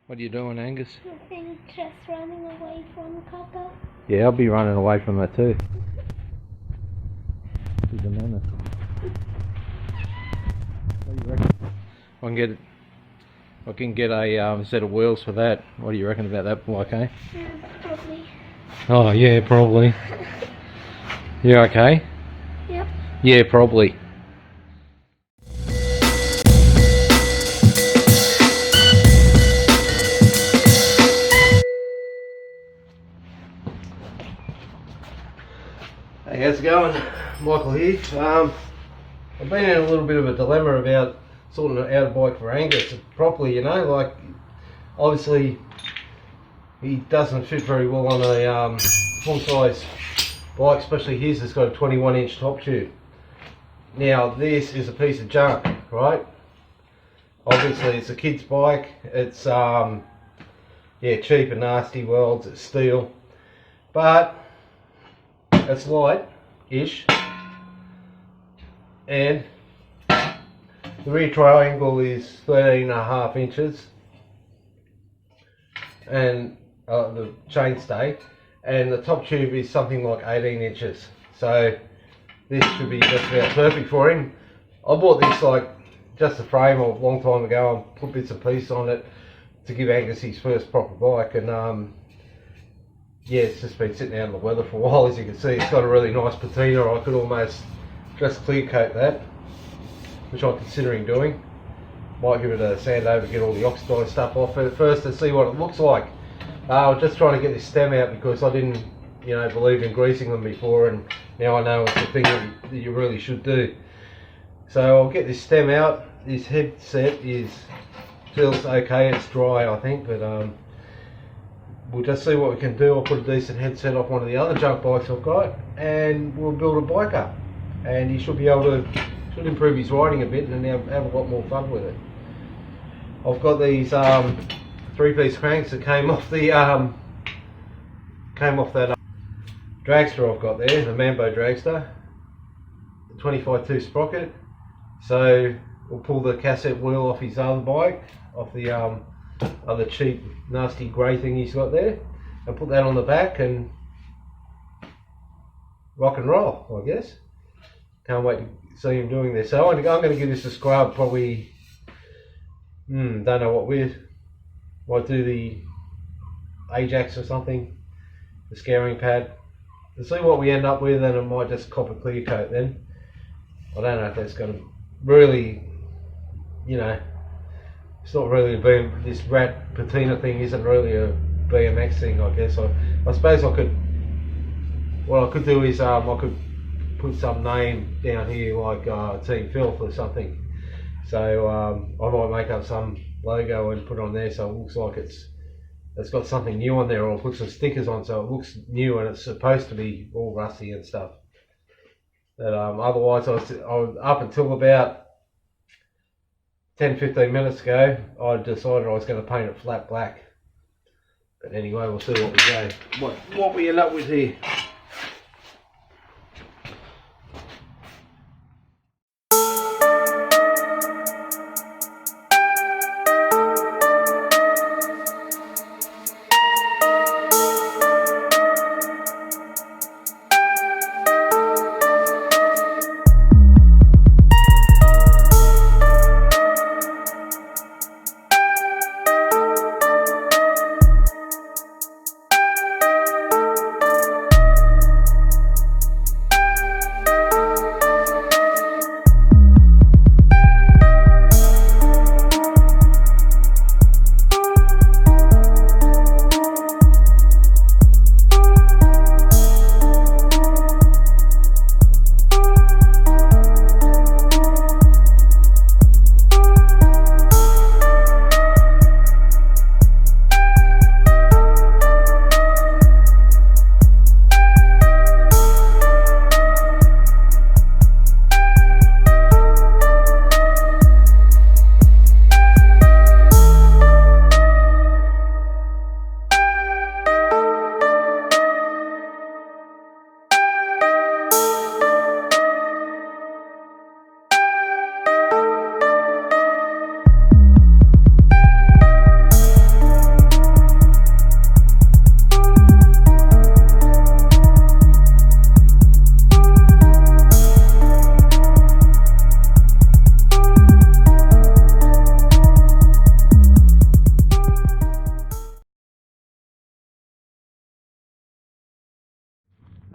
What are you doing, Angus? Nothing, just running away from Coco. Yeah, I'll be running away from her too. She's a menace. What do you reckon? I can get a set of wheels for that. What do you reckon about that, bike, eh? Yeah, probably. Oh yeah, probably. You okay? Yep. Yeah, probably. Hey, how's it going? Michael here. I've been in a little bit of a dilemma about sorting out a bike for Angus properly, you know, like obviously he doesn't fit very well on a full size bike, especially his that's got a 21-inch top tube. Now this is a piece of junk, right? Obviously it's a kid's bike, it's yeah, cheap and nasty worlds, it's steel, but it's light-ish, and the rear triangle is 13.5 inches, and the chainstay, and the top tube is something like 18 inches. So this should be just about perfect for him. I bought this like just a frame a long time ago and put bits and pieces on it to give Angus his first proper bike, and yeah, it's just been sitting out in the weather for a while. As you can see, it's got a really nice patina. I could almost just clear coat that, which I'm considering doing. Might give it a sand over, get all the oxidized stuff off it first to see what it looks like. I was just trying to get this stem out because I didn't, you know, believe in greasing them before, and now I know it's the thing that you really should do. So I'll get this stem out. This headset feels okay. It's dry, I think, but we'll just see what we can do. I'll put a decent headset off one of the other junk bikes I've got, and we'll build a bike up. And he should be able to, should improve his riding a bit and have a lot more fun with it. I've got these 3-piece cranks that came off the that dragster I've got there, the Mambo dragster, the 25-2 sprocket. So we'll pull the cassette wheel off his other bike, off the other cheap nasty grey thing he's got there, and put that on the back and rock and roll, I guess. Can't wait to see him doing this. So I'm going to give this a scrub, probably, don't know what with. Might do the Ajax or something, the scouring pad, to see what we end up with, and I might just cop a clear coat then. I don't know if that's going to really, you know, it's not really this rat patina thing isn't really a BMX thing, I guess. I suppose I could, what I could do is I could put some name down here like Team Filth or something. So I might make up some logo and put it on there so it looks like it's got something new on there, or put some stickers on so it looks new and it's supposed to be all rusty and stuff. But otherwise, I was up until about 10-15 minutes ago, I decided I was going to paint it flat black. But anyway, we'll see what we go, what we end up with here.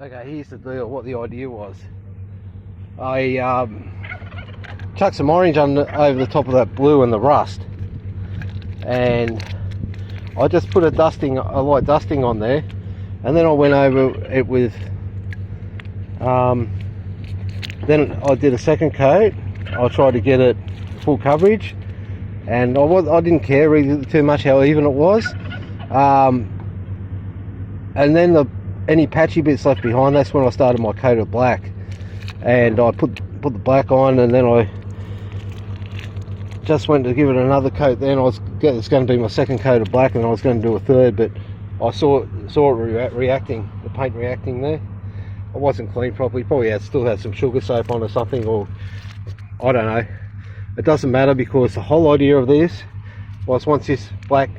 Okay, here's the deal, what the idea was. I chucked some orange over the top of that blue and the rust, and I just put a light dusting on there, and then I went over it with then I did a second coat. I tried to get it full coverage, and I didn't care really too much how even it was, and then any patchy bits left behind, that's when I started my coat of black, and I put the black on, and then I just went to give it another coat. Then it's going to be my second coat of black, and I was going to do a third, but I saw it reacting, the paint reacting there. It wasn't cleaned properly, probably still had some sugar soap on or something, or I don't know. It doesn't matter, because the whole idea of this was, once this black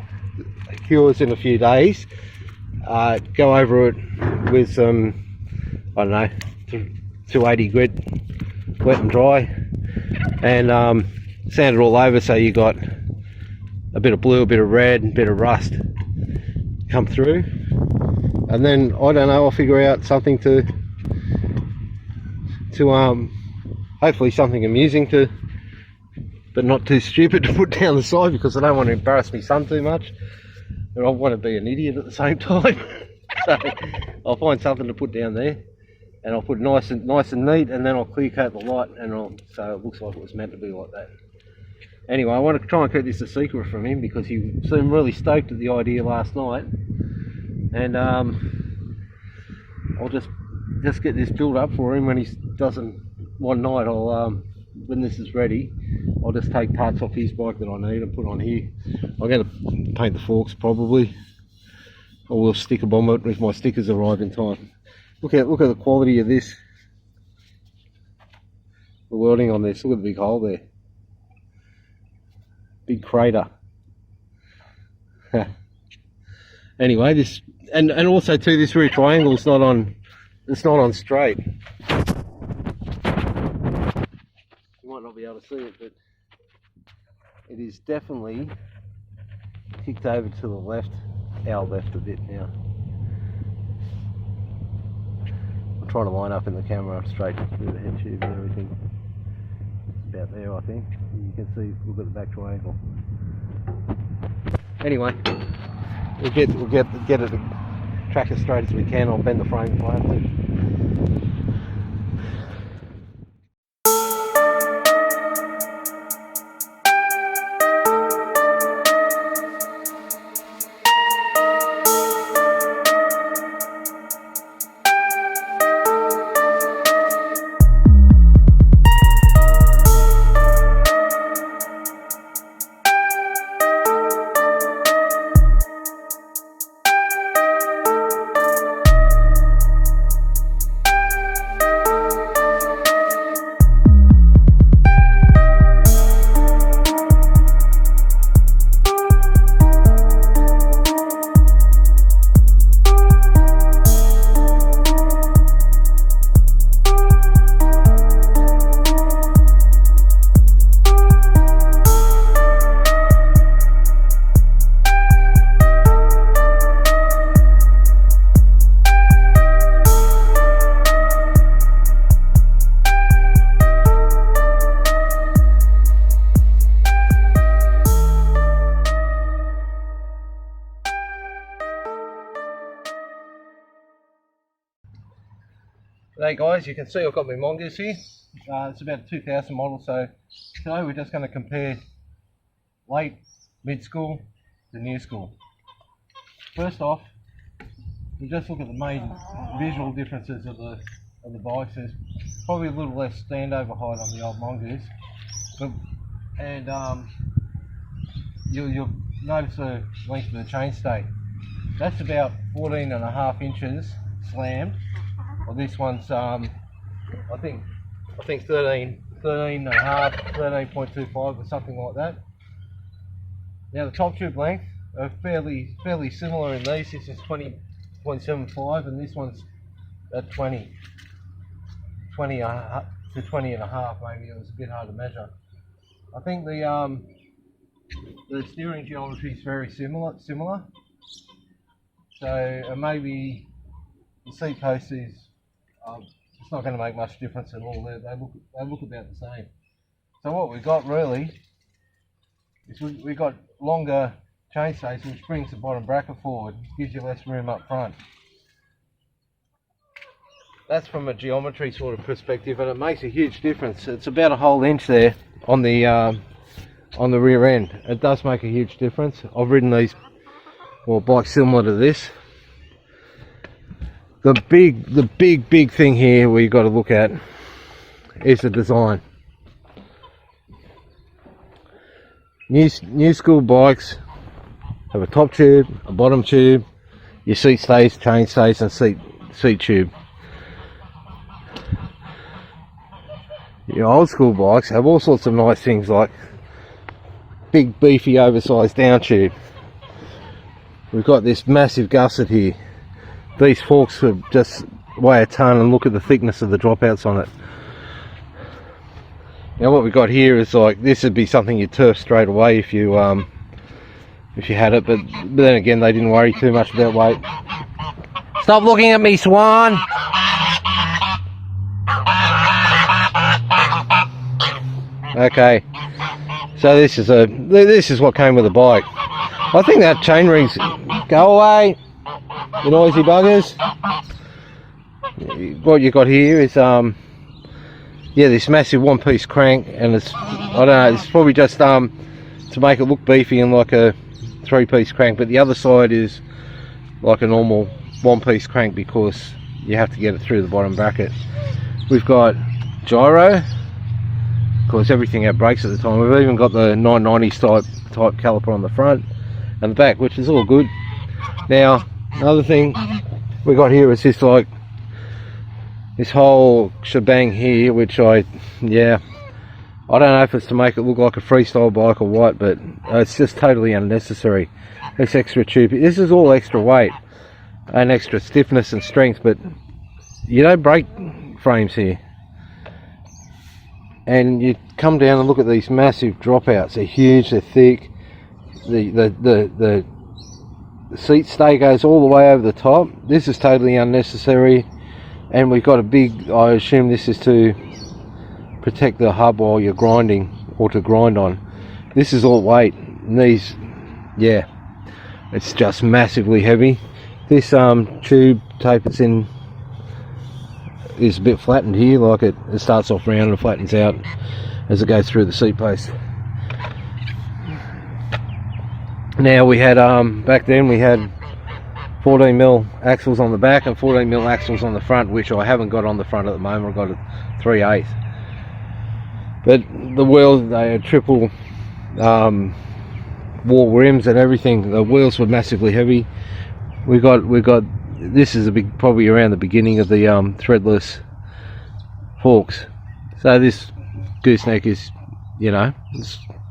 cures in a few days, go over it with some, I don't know, 280 grit, wet and dry, and sand it all over, so you got a bit of blue, a bit of red, a bit of rust come through. And then, I don't know, I'll figure out something to hopefully something amusing but not too stupid to put down the side, because I don't want to embarrass my son too much, and I want to be an idiot at the same time. So I'll find something to put down there, and I'll put it nice and neat, and then I'll clear coat the light, and so it looks like it was meant to be like that. Anyway, I want to try and keep this a secret from him, because he seemed really stoked at the idea last night, and I'll just get this built up for him when he doesn't. One night, when this is ready, I'll just take parts off his bike that I need and put on here. I'm going to paint the forks probably, or we'll sticker bomb it if my stickers arrive in time. Look at the quality of this. The welding on this. Look at the big hole there. Big crater. Anyway, this and also too, this rear triangle is not on. It's not on straight. You might not be able to see it, but it is definitely ticked over to the left, our left a bit now. I'm trying to line up in the camera straight through the head tube and everything. It's about there, I think. You can see, look at the back triangle. Anyway, we'll get it, track as straight as we can. I'll bend the frame if I have to. Hey guys, you can see I've got my mongoose here. It's about a 2000 model, so today we're just going to compare late, mid-school to new school. First off, we just look at the main visual differences of the bikes. There's probably a little less standover height on the old mongoose, and you'll notice the length of the chainstay. That's about 14.5 inches slammed. Well, this one's I think 13.25 or something like that. Now the top tube length are fairly similar in these. This is 20.75 and this one's at 20 to 20.5 maybe. It was a bit hard to measure. I think the steering geometry is very similar. So maybe the seat post is it's not going to make much difference at all. They look about the same. So what we've got really is we've got longer chainstays, which brings the bottom bracket forward, gives you less room up front. That's from a geometry sort of perspective, and it makes a huge difference. It's about a whole inch there on the rear end. It does make a huge difference. I've ridden these, well, bikes similar to this. The big thing here we've got to look at is the design. New school bikes have a top tube, a bottom tube, your seat stays, chain stays, and seat tube. Your old school bikes have all sorts of nice things like big beefy oversized down tube. We've got this massive gusset here. These forks could just weigh a ton, and look at the thickness of the dropouts on it. Now what we've got here is like, this would be something you'd turf straight away if you had it, but then again they didn't worry too much about weight. Stop looking at me, Swan! Okay, so this is what came with the bike. I think that chain rings, go away, you noisy buggers. What you got here is yeah, this massive one-piece crank, and it's, I don't know, it's probably just to make it look beefy and like a three-piece crank, but the other side is like a normal one-piece crank because you have to get it through the bottom bracket. We've got gyro, of course everything had brakes at the time. We've even got the 990s type caliper on the front and the back, which is all good. Now another thing we got here is this, like, this whole shebang here, which I don't know if it's to make it look like a freestyle bike or what, but it's just totally unnecessary. This extra tube, this is all extra weight and extra stiffness and strength, but you don't break frames here. And you come down and look at these massive dropouts. They're huge, they're thick. The seat stay goes all the way over the top. This is totally unnecessary. And we've got a big, I assume this is to protect the hub while you're grinding, or to grind on. This is all weight, and these, yeah, it's just massively heavy. This tube tape it's in is a bit flattened here, like it starts off round and flattens out as it goes through the seat post. Now we had, back then we had 14mm axles on the back and 14mm axles on the front, which I haven't got on the front at the moment. I've got a 3/8. But the wheels, they had triple wall rims and everything. The wheels were massively heavy. We got this is a big, probably around the beginning of the threadless forks. So this gooseneck is, you know,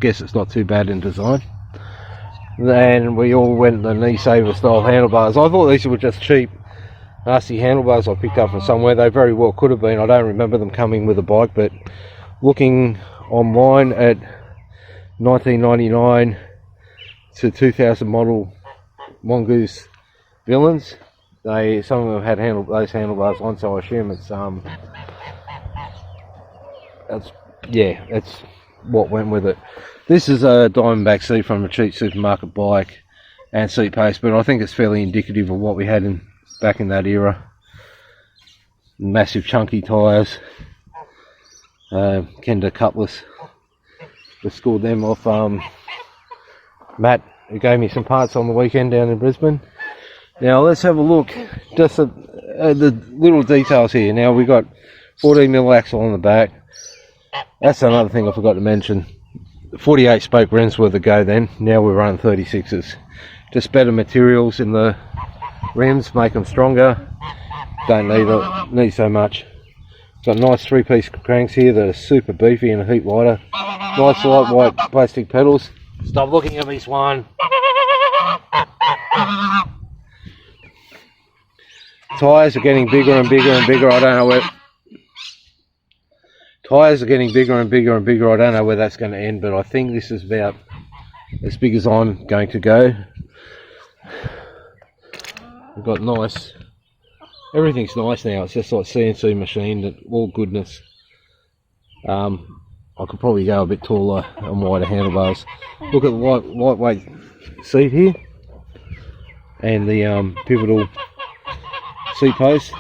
guess it's not too bad in design. And we all went the knee saver style handlebars. I thought these were just cheap nasty handlebars I picked up from somewhere. They very well could have been. I don't remember them coming with a bike, but looking online at 1999 to 2000 model Mongoose villains, some of them had those handlebars on, so I assume it's that's what went with it. This is a Diamondback seat from a cheap supermarket bike and seat post, but I think it's fairly indicative of what we had back in that era. Massive chunky tyres, Kenda Cutlass. Just scored them off Matt, who gave me some parts on the weekend down in Brisbane. Now let's have a look just at the little details here. Now we got 14mm axle on the back. That's another thing I forgot to mention. 48 spoke rims were the go then. Now we're running 36s. Just better materials in the rims, make them stronger. Don't need so much. Got nice three-piece cranks here that are super beefy and a heap lighter. Nice lightweight plastic pedals. Stop looking at me, Swan. Tyres are getting bigger and bigger and bigger. I don't know where. Tyres are getting bigger and bigger and bigger. I don't know where that's going to end, but I think this is about as big as I'm going to go. We've got nice Everything's nice now. It's just like CNC machined and all goodness. I could probably go a bit taller and wider handlebars. Look at the lightweight seat here, and the pivotal seat post.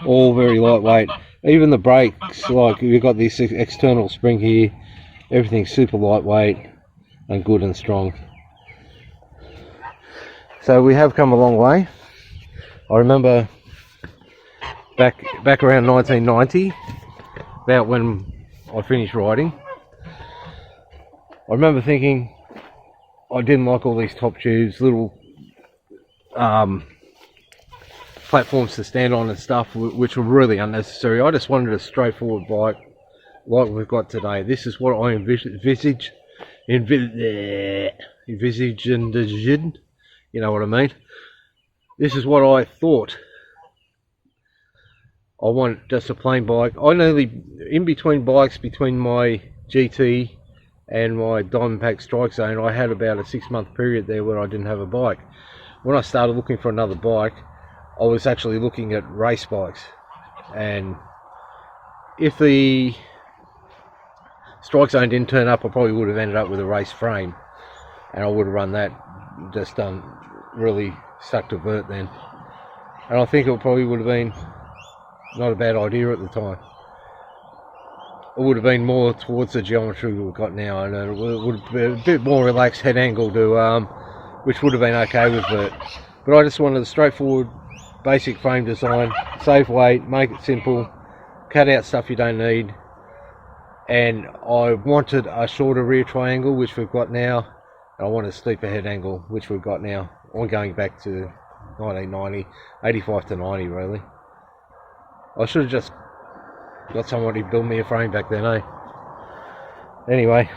All very lightweight. Even the brakes, like you've got this external spring here. Everything's super lightweight and good and strong. So we have come a long way. I remember back around 1990, about when I finished riding, I remember thinking I didn't like all these top tubes, little platforms to stand on and stuff, which were really unnecessary. I just wanted a straightforward bike like we've got today. This is what I envisaged, you know what I mean. This is what I thought. I want just a plain bike. I nearly, in between bikes, between my GT and my Diamondback Strike Zone, I had about a 6-month period there where I didn't have a bike. When I started looking for another bike, I was actually looking at race bikes, and if the Strike Zone didn't turn up, I probably would have ended up with a race frame, and I would have run that, just done really stuck to vert then, and I think it probably would have been not a bad idea at the time. It would have been more towards the geometry we've got now, and it would have been a bit more relaxed head angle to which would have been okay with vert. But I just wanted a straightforward basic frame design, save weight, make it simple, cut out stuff you don't need, and I wanted a shorter rear triangle, which we've got now, and I wanted a steeper head angle, which we've got now. I'm going back to 1990, 85 to 90 really. I should have just got somebody to build me a frame back then, eh? Anyway.